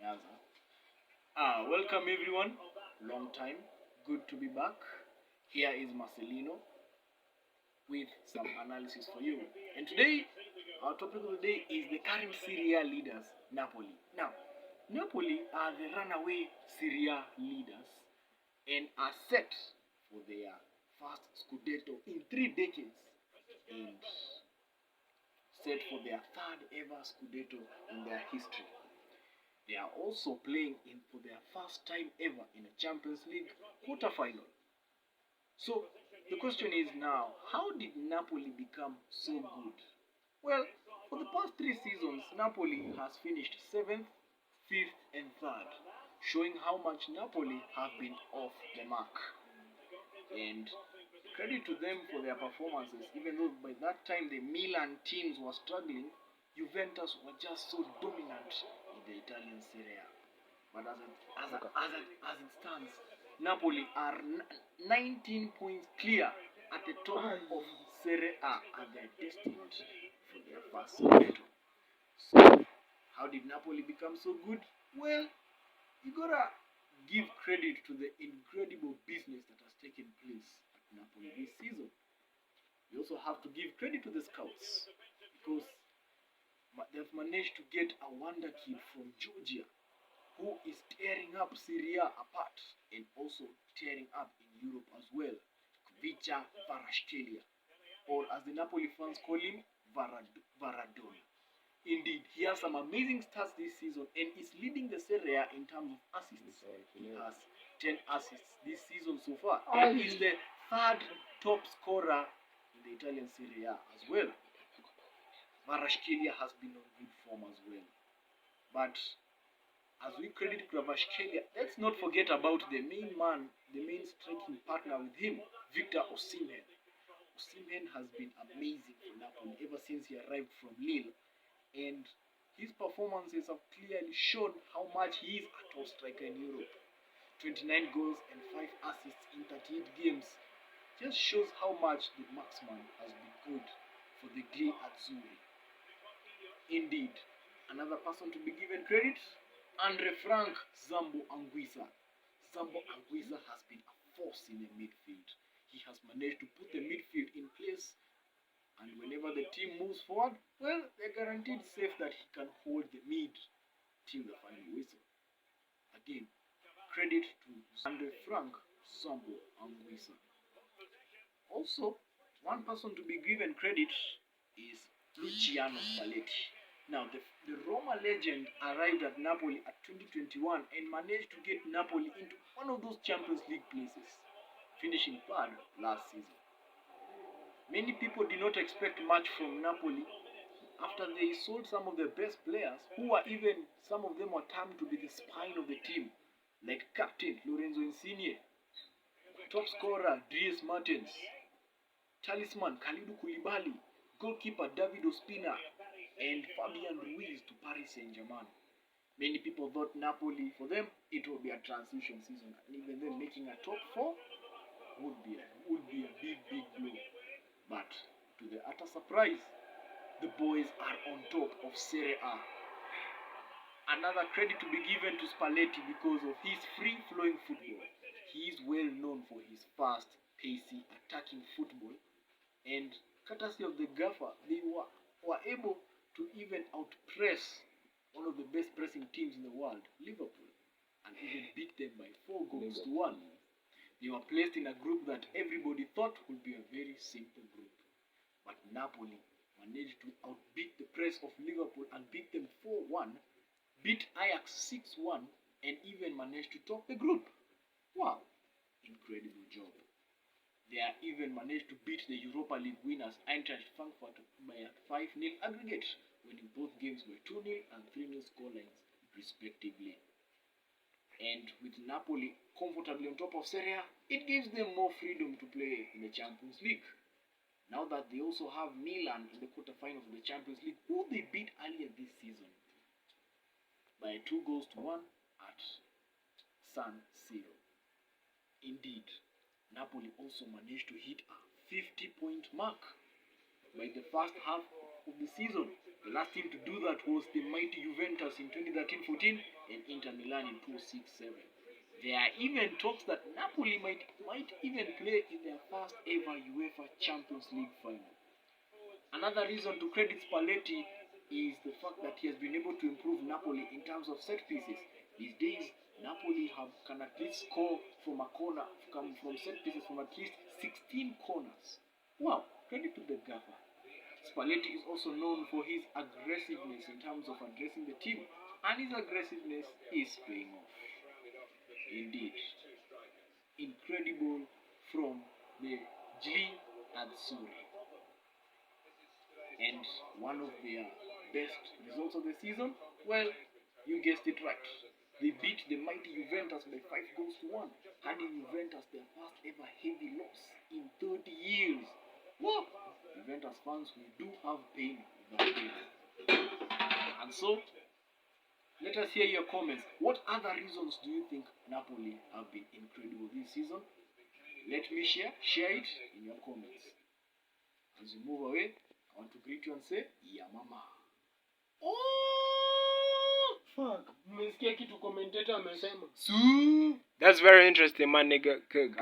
Yes. Welcome everyone. Long time. Good to be back. Here is Marcelino with some analysis for you. And today, our topic of the day is the current Serie A leaders, Napoli. Now, Napoli are the runaway Serie A leaders and are set for their first Scudetto in 3 decades and set for their third ever Scudetto in their history. They are also playing in for their first time ever in a Champions League quarterfinal. So the question is now, how did Napoli become so good? Well, for the past 3 seasons, Napoli has finished 7th, 5th, and 3rd, showing how much Napoli have been off the mark. And credit to them for their performances, even though by that time the Milan teams were struggling, Juventus were just so dominant in the Italian Serie A. But as it stands, Napoli are 19 points clear at the top of Serie A and they are destined for their first Scudetto. So, how did Napoli become so good? Well, you gotta give credit to the incredible business that has taken place at Napoli this season. You also have to give credit to the scouts because they've managed to get a wonder kid from Georgia who is tearing up Syria apart and also tearing up in Europe as well. Kvicha Varashkelia, or as the Napoli fans call him, Varadona. Indeed, he has some amazing stats this season and is leading the Serie A in terms of assists. He has 10 assists this season so far and is the third top scorer in the Italian Serie A as well. Varashkelia has been on good form as well. But as we credit Kvaratskhelia, let's not forget about the main man, the main striking partner with him, Victor Osimhen. Osimhen has been amazing for Napoli ever since he arrived from Lille, and his performances have clearly shown how much he is a top striker in Europe. 29 goals and 5 assists in 38 games just shows how much the marksman has been good for the Gli Azzurri. Indeed, another person to be given credit, Andre Frank Zambo Anguissa. Zambo Anguissa has been a force in the midfield. He has managed to put the midfield in place, and whenever the team moves forward, well, they're guaranteed safe that he can hold the mid till the final whistle. Again, credit to Andre Frank Zambo Anguissa. Also, one person to be given credit is Luciano Spalletti. Now, the Roma legend arrived at Napoli at 2021 and managed to get Napoli into one of those Champions League places, finishing third last season. Many people did not expect much from Napoli after they sold some of their best players, who were even, some of them were termed to be the spine of the team, like captain Lorenzo Insigne, top scorer Dries Mertens, talisman Kalidou Koulibaly, goalkeeper David Ospina, and Fabian Ruiz to Paris Saint-Germain. Many people thought Napoli, for them, it would be a transition season, and even then making a top 4 would be a big blow. But to the utter surprise, the boys are on top of Serie A. Another credit to be given to Spalletti because of his free-flowing football. He is well known for his fast, pacey, attacking football, and courtesy of the gaffer, they were able to even outpress one of the best pressing teams in the world, Liverpool, and even beat them by 4 goals to 1. They were placed in a group that everybody thought would be a very simple group. But Napoli managed to outbeat the press of Liverpool and beat them 4-1, beat Ajax 6-1, and even managed to top the group. Wow, incredible job. They are even managed to beat the Europa League winners Eintracht Frankfurt by a 5-0 aggregate, winning both games by 2-0 and 3-0 scorelines respectively. And with Napoli comfortably on top of Serie A, it gives them more freedom to play in the Champions League. Now that they also have Milan in the quarterfinals of the Champions League, who they beat earlier this season by 2 goals to 1 at San Siro. Indeed, Napoli also managed to hit a 50-point mark by the first half of the season, The last team to do that was the mighty Juventus in 2013-14 and Inter Milan in 2006-07. There are even talks that Napoli might even play in their first ever UEFA Champions League final. Another reason to credit Spalletti is the fact that he has been able to improve Napoli in terms of set pieces. These days, Napoli can at least score from a corner, come from set pieces from at least 16 corners. Wow, credit to the gaffer. Spalletti is also known for his aggressiveness in terms of addressing the team, and his aggressiveness is paying off. Indeed. Incredible from the Gli Azzurri. And one of their best results of the season, well, you guessed it right. They beat the mighty Juventus by 5-1, handing Juventus their first ever heavy loss in 30 years. Whoa! Juventus fans, we do have pain without pain. And so, let us hear your comments. What other reasons do you think Napoli have been incredible this season? Let me share it in your comments. As we move away, I want to greet you and say, yeah mama. Oh, fuck. Mmesikia kitu commentator amesema. That's very interesting, my nigga. Good.